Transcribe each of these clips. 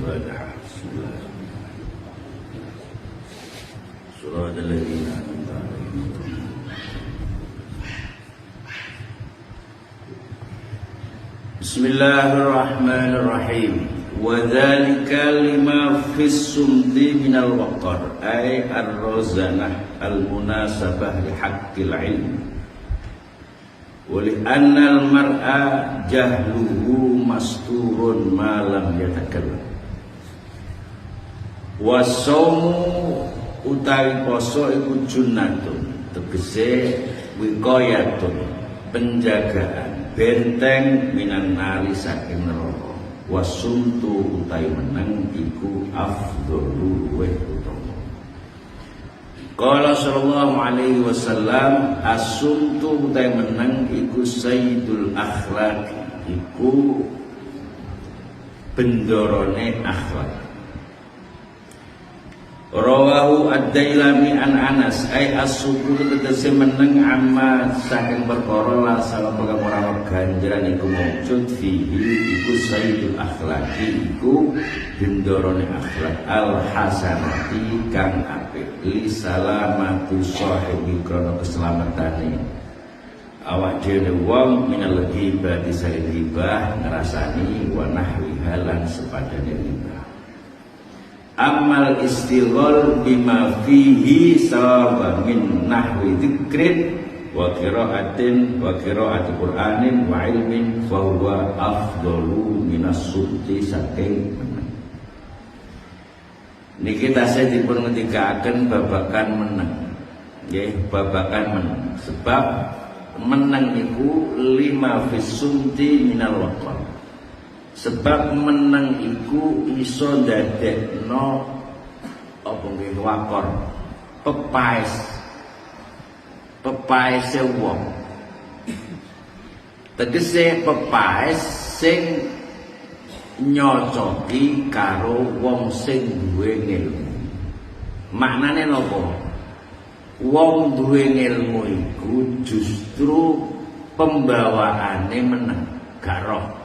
الفاتحة. بسم الله. صراط الذين أنعمت عليهم. بسم الله الرحمن الرحيم. وذلك لما في الصمت من الوقر أي الرزانة المناسبة لحق العلم ولأن المرء جهله مستور ما لم يتكلم. Wasaumu utawi poso iku junnatun tegese wiqayatun penjagaan benteng minan nari saking neraka. Wasumtu utawi meneng iku afdhalu wa utama. Qala sallallahu alaihi wasallam as-sumtu utawi meneng iku sayyidul akhlaq, iku bendorone akhlak. Rawahu ad-Dailami an Anas ay as-sukuru tegese meneng amma saking perkara la salah ora ganjaran iku mujud fihi iku sayyidul akhlaqi iku bendorone akhlak al-hasanati kang apik li salamatu sahibi krana keselamatane awak dhewe wong minal ghibah disale ghibah ngrasani wa nahwiha lan sepadane ghibah. Amal istighol bima fihi sawaba min nahwi dzikrin wa qiraatin wa qiraati Qur'anin wa ilmin fa huwa afdalu minas sumti saking meneng. Niki tasih dipun ngendikaken babakan meneng. Nggih, babakan meneng. Sebab meneng iku lima fis sumti minal waqar. Sebab meneng iku iso ndadekno apa nggih wakor pepaese wong. Tegese pepaes sing nyocoki karo wong sing duwe ilmu. Maknane napa? Wong duwe ilmu iku justru pembawaane meneng, gak roh.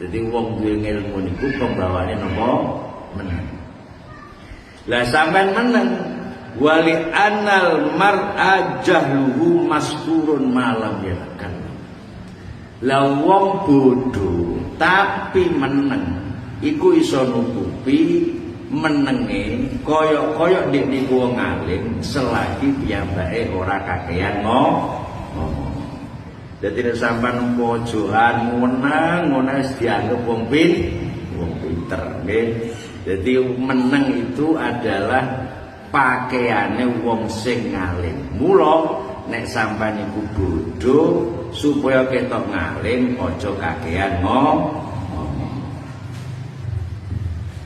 Jadi wong duwe ilmu niku pembawane napa meneng. Lah sampean meneng wali anal mar'a jahluhu masturun malam ya kan. Lah wong bodho tapi meneng iku iso nutupi menenge kaya nek niku wong alim selagi piyambake ora kakean ngomong. Jadi nek sampean pojokan ngono wis dianggep wong pinter nggih. Jadi meneng itu adalah pakaiane wong sing ngalim. Mula nek sampean iku bodho supaya ketok ngalim aja kakean ngomong.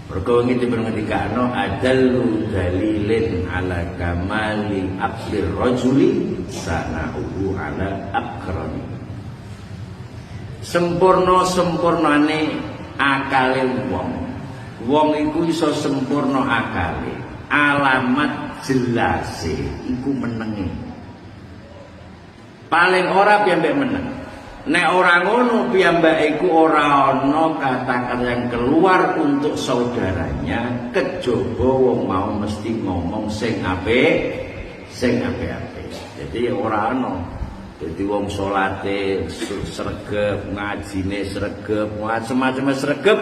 Mergo ngene diperngendikano adallu dalilin ala kamali aqlir rajuli sana'uhu ala akrani. Sempurnane akale wong. Wong iku iso sempurna akale. Alamat jelase iku menenge. Paling ora piyambak meneng. Nek ora ngono piyambak iku ora ana kata-kata yang keluar untuk saudaranya kejaba wong mau mesti ngomong sing apik. Jadi ora ana. Jadi wong salate sregep, ngajine sregep, macam-macam sregep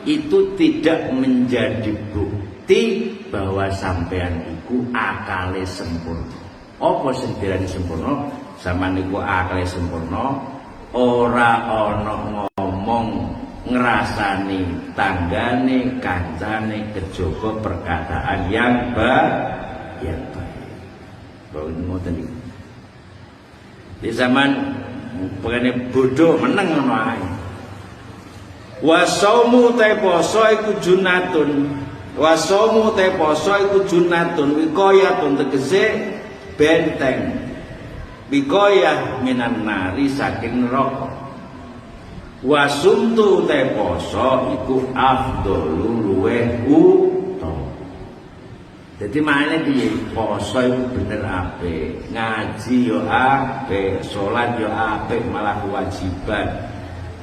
itu tidak menjadi bukti bahwa sampean iku akale sempurna. Apa sing dirani sempurna? Sampean iku akale sempurna, ora ana ngomong ngrasani tanggane, kancane kejaba perkataan yang baik. Bahwa ngoten iki. Di zaman pokoknya bodoh meneng ngono ae. Wasaumu te poso iku junatun. Wasaumu te poso iku junatun wiqayatun tegese benteng. Wiqayah minan nari saking neraka. Wasumtu te poso iku afdalu luweh utama. Jadi maknanya piye? Poso itu bener apik, ngaji yo apik, salat yo apik, malah kewajiban.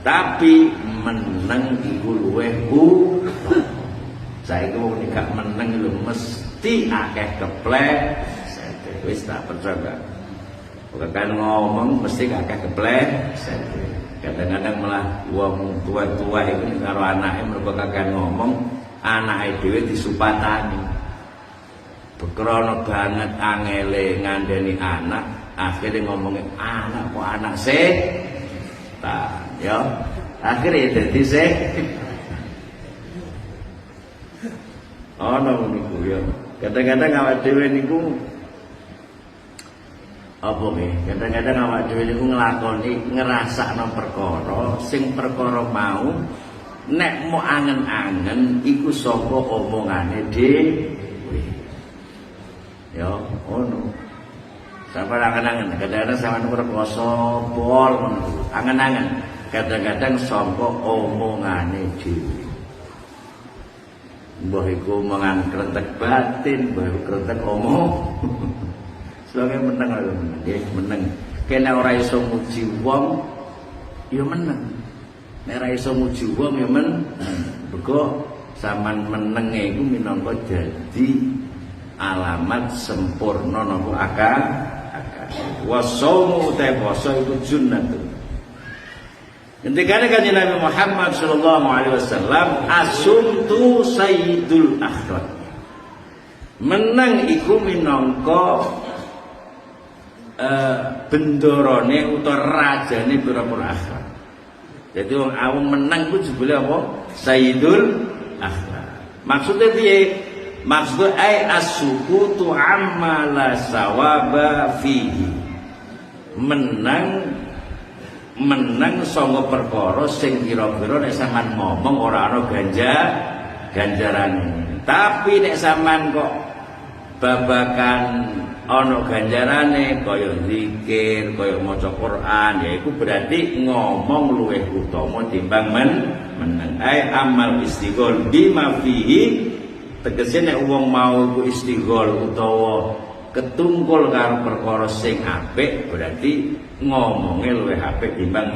Tapi meneng iku luweh utama. saiki wong nek gak meneng lho mesti akeh keplek. Wis tak percaya. Bukan ngomong mesti akeh keplek. Kadang-kadang malah wong tua-tua itu karo anake mergo kakek ngomong, anake dhewe disupatani. Bekrono banget angele ngandani anak, akhirnya ngomongin anak kok anak setan, ya. Akhirnya dadi ono niku ya. Kadang-kadang awak dhewe niku apa nggih? Kadang-kadang awak dhewe niku nglakoni ngrasakno perkara sing perkara mau nek mau angen-angen iku saka omongane dhewe. Ya, ono. Sampai angen-angen, kadang-kadang sampean rekoso pol angen-angen. Kadang-kadang saka omongane dhewe. Mbah iku mangan krentek batin, mbah krentek omong. Soale meneng lho, nggih, meneng. Kene ora iso muji wong, ya meneng. Nek ora iso muji wong ya meneng. Mergo sampean menenge iku minangka dadi alamat sempurna napa akal. Wasaumu ta poso iku junnatun. Ketika Kanjeng Nabi Muhammad sallallahu alaihi wasallam asumtu sayyidul akhlak. Menang iku minangka bendorone utawa rajane pira-pira akhlak. Jadi wong awam menang ku jebule apa? Sayyidul akhlak. Maksudnya piye? Maksudnya ai as-sukutu amma la sawaba fihi. Menang sanga perkara sing kira-kira nek sampean ngomong ora ana ganjarane. Tapi nek sampean kok babakan ana ganjarane kaya zikir, kaya maca Quran, ya iku berarti ngomong luwih utama timbang meneng. Ai amal istighol bima fihi. Tegese nek wong mau iku istighol utawa ketungkul karo perkara sing apik berarti ngomongnya luwih apik timbang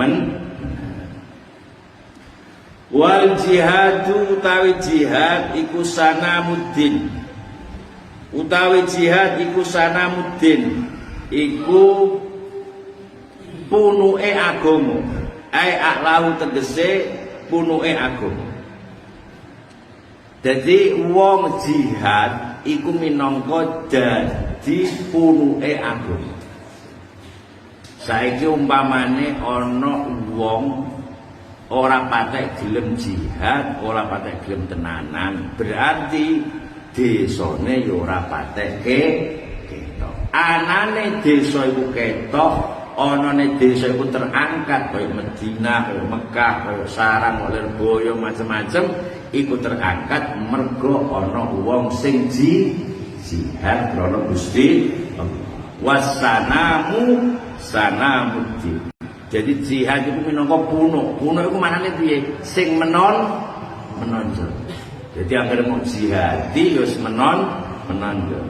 wal jihadu utawi jihad iku sanamuddin iku punuke agama ai aklahu tegese punuke agama. Jadi wong jihad iku minangka dadi punuke agama. Saiki umpamane ana wong ora patek gelem jihad, ora patek gelem tenanan, berarti desane ya ora patek ketok. Anane desa iku ketok, anane desa iku terangkat kaya Madinah, kaya Mekah, kaya Sarang, Lirboyo macam-macam iku terangkat mergo ana wong sing jihad krana Gusti wasanamu sanamuddin. Jadi jihad itu minangka puno iku manane piye? Sing menonjol. Jadi agar mau jihadi wis menonjol.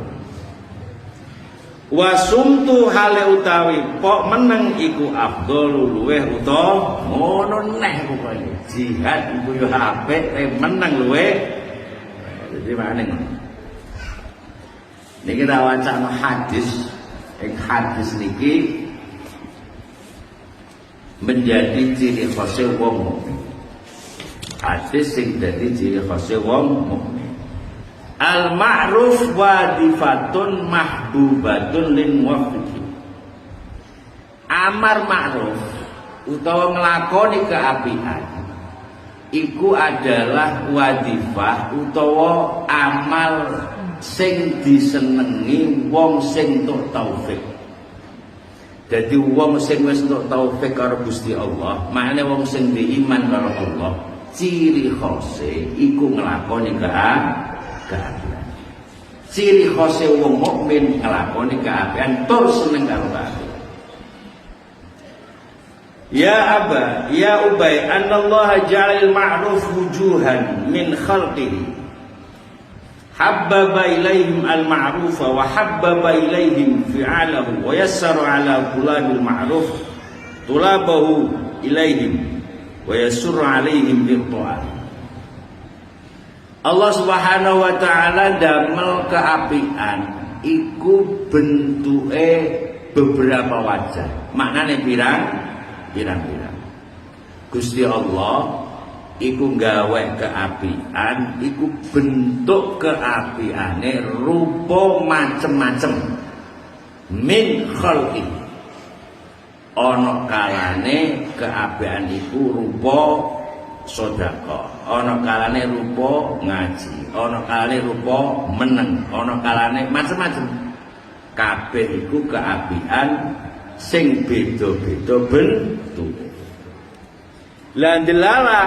Wasumtu hale utawi pok meneng iku afdhalu luweh utawa ngono neh pokoke. Jihad iku yo apik meneng luweh. Jadi makane ngono. Niki ta wacana hadis. Hadis niki menjadi ciri khas wong mukmin. Hadis sing dadi ciri khas wong mukmin. Al-ma'ruf wadifatun mahbubatun lin muwaffiqin. Amar ma'ruf utawa nglakoni keapian iku adalah wadifah utawa amal sing disenengi wong sing entuk taufik. Dadi wong sing wis entuk taufik karo Gusti Allah, maknane wong sing diiman karo Allah, ciri khase iku nglakoni keapian. Ciri khase wong mukmin nglakoni keapian tur seneng karo keapian. Ya Aba, ya Ubay, annallaha ja'alal ma'ruf wujuhan min khalqihi. Habbaba ilaihim al-ma'rufa wa habbaba ilaihim fi'alahu wa yassara ala tulabil ma'ruf tulabahu ilaihim wa yassara alaihim bil ta'at. Allah Subhanahu wa taala damel keapian iku bentuke beberapa wajah. Maknane pirang-pirang. Gusti Allah iku gawe keapian, iku bentuk keapiane rupa macem-macem. Min khalqi. Ana kalane keapian iku rupa sedekah, ana kalane rupa ngaji, ana kalane rupa meneng, ana kalane macam-macam. Kabeh iku keapian sing beda-beda bentuk. Lah ndelalah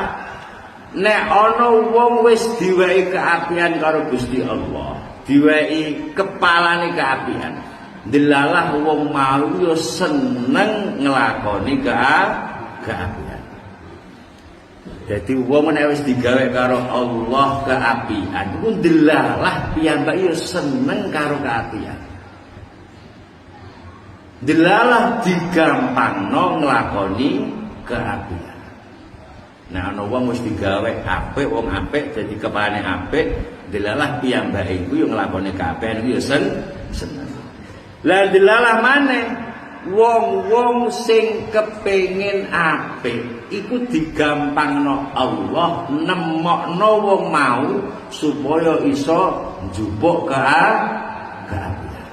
nek ana wong wis diwehi keapian karo Gusti Allah, diwehi kepalane keapian, ndelalah wong mau yo seneng nglakoni keapian. Jadi wong nek wis digawe karo Allah keapian, iku ndelalah piyambak yo seneng karo keapian. Ndelalah digampangno nglakoni keapian. Nah ana wong wis digawe apik, wong apik dadi kepalane apik, ndelalah piyambake iku yo nglakoni keapian iku yo seneng. Lah ndelalah maneh wong-wong sing kepengin apik iku digampangno Allah nemokno wong mau supaya iso njupuk keapian.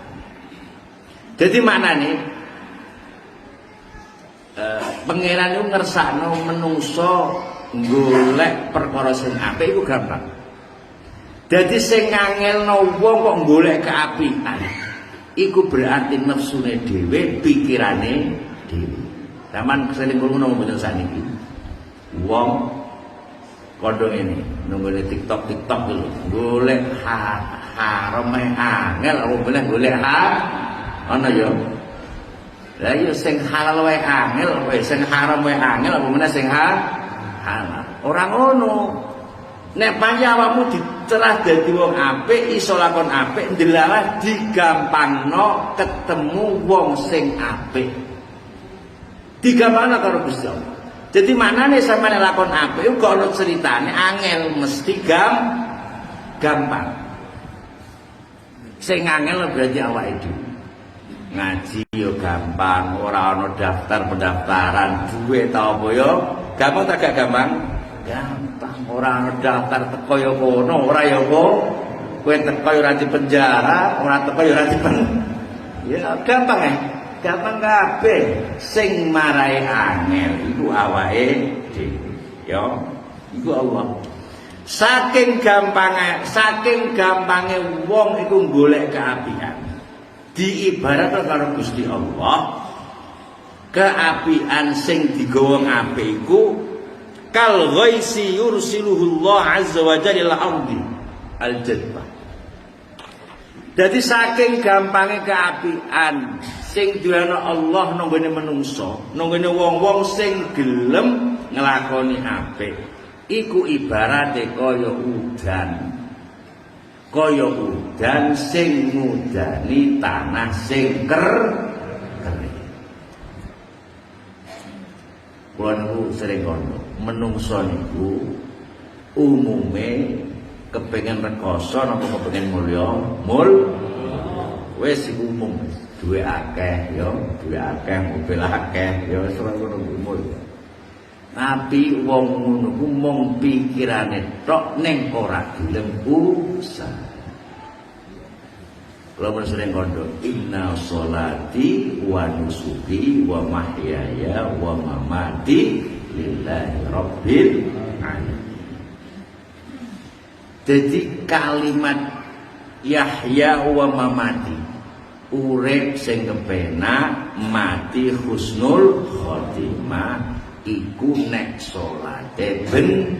Jadi maknane pangeran itu ngersakno menungso golek perkara sing apik iku gampang. Jadi sing ngangelno wong kok golek keapian iku berarti nafsune dhewe, pikirane dhewe. Taman sering ngono mboten saniki. Wong kodho ini nunggu TikTok lho. Golek haram angel apa boleh golek ana ya. Lah ya sing halal wae angel, sing haram wae angel apa meneh sing halal. Ora ngono. Nek pancen awakmu dicerah dadi wong apik, iso lakon apik, ndelalah digampangno ketemu wong sing apik. Digampangno karo Gusti Allah. Jadi maknane sampeyan lakon apik kok ana ceritane angel mesti gampang. Sing angel berarti awake dhewe. Ngaji yo gampang, ora ana daftar pendaftaran, duwe ta apa yo? Gampang tak gak gampang? Gampang, ora ana daftar teko yo kono, ora yo apa? Kowe teko yo ora di penjara, ora teko yo ora di ya gampang gampang kabeh. Sing marai angel iku awake dhewe. Yo, iku Allah. Saking gampange wong iku golek keapian. Diibaratkan karo Gusti Allah, keapian sing digawa apik iku kal ghaisi yursiluhu Allah azza wa jalla al-ardi al-jadbah. Dadi saking gampange keapian sing diwana Allah nanggone menungso, nanggone wong-wong sing gelem nglakoni apik, iku ibarate kaya udan. Kaya udan sing ngudani tanah sing kering. Kula niku sering ngono, menungso niku umume kepengin rekoso napa kepengin mulya? Wis iku umum. Duwe akeh ya, duwe akeh, mobil akeh ya wis ora ngono umum. Tapi wong ngono ku mung pikirane tok ning ora gelem usaha. Kula sering kandha inna sholati wa nusuki wa mahyaya wa mamati lillahi rabbil alamin. Jadi kalimat yahya wa mamati, urip sing kepenak, mati husnul khotimah, iku nek salate bener.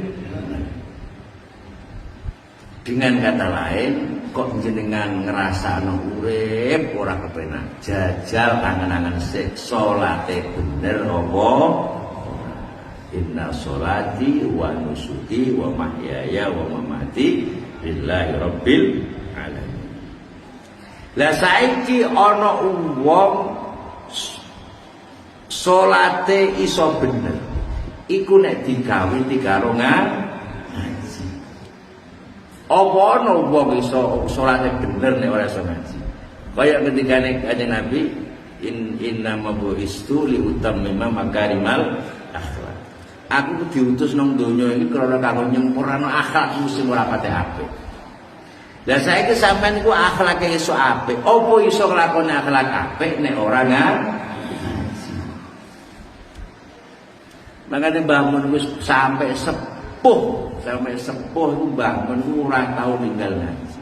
Dengan kata lain, kok jenengan ngrasakno urip ora kepenak, jajal angen-angen sik salate bener apa? Inna sholati wa nusuki wa mahyaya wa mamati lillahi rabbil alamin. Lah saiki ana wong salate iso bener, iku nek digawe karo ngaji. Apa ana wong iso salate bener nek ora iso ngaji. Kaya ketikane Kanjeng Nabi inna mabuistu li utammima makarimal akhlak. Aku diutus nang donya iki krana kanggo nyempurnakno akhlakmu sing ora pate apik. Lah saiki sampean iku akhlake iso apik. Apa iso nglakoni akhlak apik nek ora ngaji? Makane Mbah Mun wis sampai sepuh iku Mbah Mun ora tau ninggal ngaji.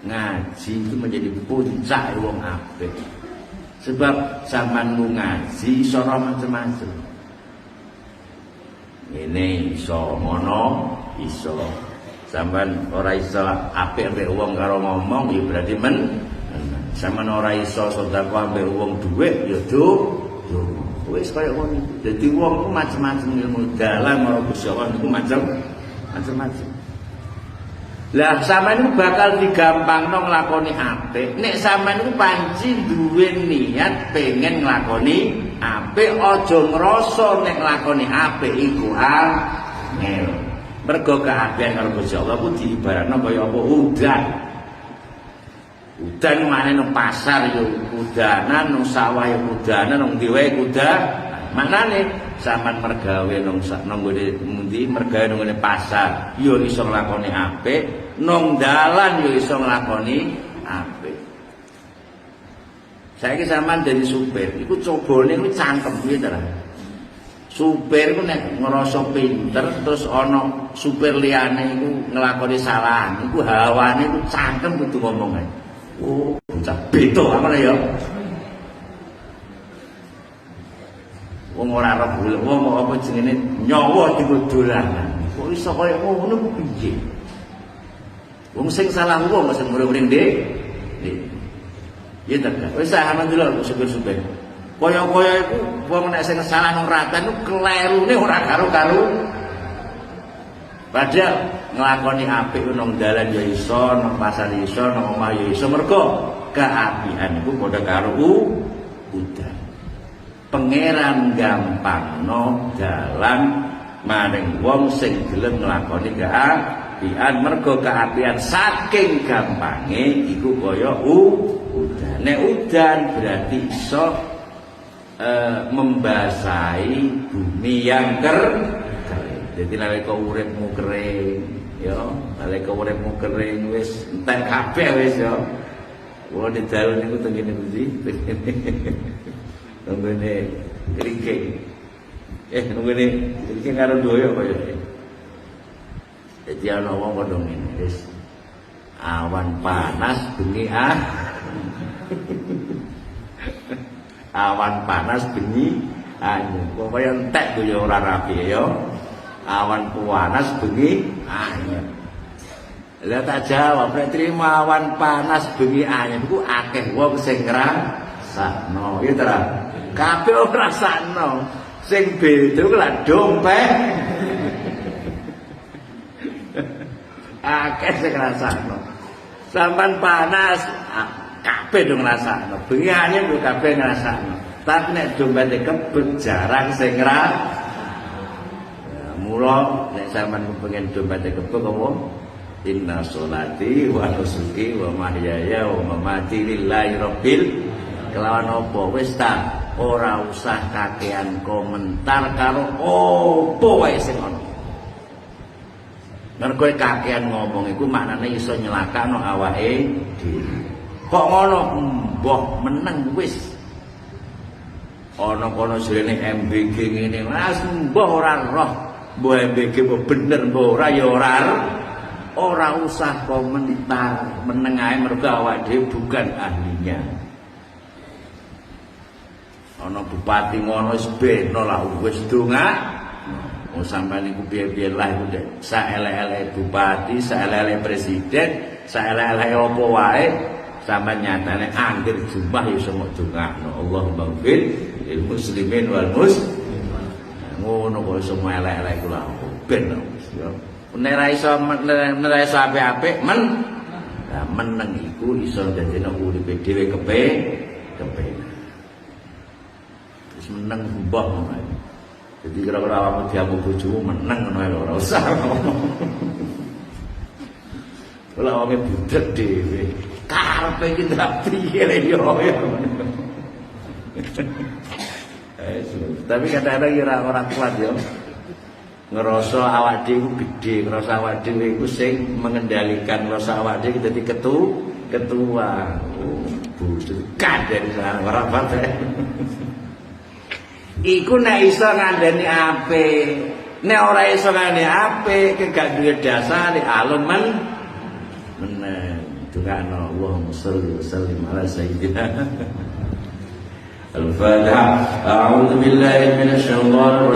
Ngaji itu menjadi puncak wong apik. Sebab zamanmu ngaji iso macam-macam. Ini iso ngono, iso. Sampeyan ora iso apik mbek wong karo ngomong ya berarti sampeyan ora iso sedekah mbek wong dhuwit ya wis kaya ngono. Dadi wong ku macam-macam ilmu dalam karo Gusti Allah niku macam-macam. Lah sampeyan niku bakal digampangno nglakoni apik. Nek sampeyan niku panci duwe niat pengen nglakoni apik, aja ngrasa nek nglakoni apik iku angel. Mergo keapian karo Gusti Allah ku diibaratno kaya apa udan. Udan maneh nang pasar ya udanan, nang sawah ya udanan, nang ndi wae kuda. Maknane sampean mergawe nang nggone endi, mergawe nang ngene pasar ya iso nglakoni apik, nang dalan ya iso nglakoni apik. Saiki sampean dadi supir, iku cobane kuwi cangkem piye ta? Supir ku nek ngrasa pinter terus ana supir liyane iku nglakoni salah, iku hawane iku cangkem kudu ngomong ae. Oh, bocah beto apa ya? Wong ora roh wong apa jenenge nyawa dienggo dolanan. Kok iso kaya ngono ku piye? Wong sing salah wong sing muring-muring ndek. Ya ta. Wis alhamdulillah supir-supir. Kaya-kaya iku wong nek sing salah nang raten ku klerune ora karo-karo. Padahal nglakoni apik nang dalan ya iso, nang pasar ya iso, nang omah ya iso. Mergo keapian iku padha karo udan. Pangeran gampangno dalan maring wong sing gelem nglakoni keapian. Mergo keapian saking gampange iku kaya udan. Nek udan berarti iso membasahi bumi yang kering. Jadi nalika uripmu kering, ya, nalika uripmu kering wis entek kabeh wis ya. Wong di dalu niku teng kene pundi? Nggone krike. Nggone krike karo doyo kaya. Dadi ana wong padha ngene, wis awan panas bengi awan panas bengi anyu. Pokoke entek yo ora rapi ya. Awan panas bengi anyep. Lah tak jawab nek trima awan panas bengi anyep iku akeh wong sing ngrasakno. Ya ta. Kabeh ora rasakno. Sing beda ku lak dompet. Akeh sing ngrasakno. Sampan panas kabeh dong ngrasakno. Bengi anyep yo kabeh ngrasakno. Tapi nek dompete kebet jarang sing ngrasakno. Mula nek sampean kepengin dompete kebek apa? Inna sholati wa nusuki wa mahyaya wa mamati lillahi rabbil kelawan apa wis ta ora usah kakean komentar karo apa wae sing ana. Mergo kakean ngomong iku maknane iso nyelakakno awake dhewe. Kok ngono mbah meneng wis. Ana kono jerene MBG ngene, wis mbah ora roh. Mbah MBG bener mbah ora ya ora usah komentar meneng ae mergo awake dhewe bukan ahlinya. Ana bupati ngono wis beno lah wis donga. Wong sampeyan niku piye-piye lah iku Dek. Saelek-eleke bupati, saelek-eleke presiden, saelek-eleke apa wae sampeyan nyatane anggere Jumat ya iso mok dongakno. Allahumma ghfir lil muslimin wal ngono kok iso elek-elek iku lha ben ya. Nek ra iso apik-apik meneng iku iso dadekno uripe dhewe kepenak. Wis meneng mbah ngono. Jadi kira-kira awakmu diamu bojomu meneng ngono ora usah. Kula wonge budek dhewe. Karepe iki ndak piye yo. Tapi kadang-kadang ya ora kuat yo. Ngerasa awak dhewe gede, ngerasa awak dhewe iku sing mengendalikan, ngerasa awak dhewe dadi ketua. Bujur kaden ora apa-apa. Iku nek iso ngandani apik. Nek ora iso ngandani apik, gak duwe dasar alun meneh. Dungano Allahumma shalli wa sallim ala sayyidina Al-Fatihah. A'udzu billahi minasy syaithanir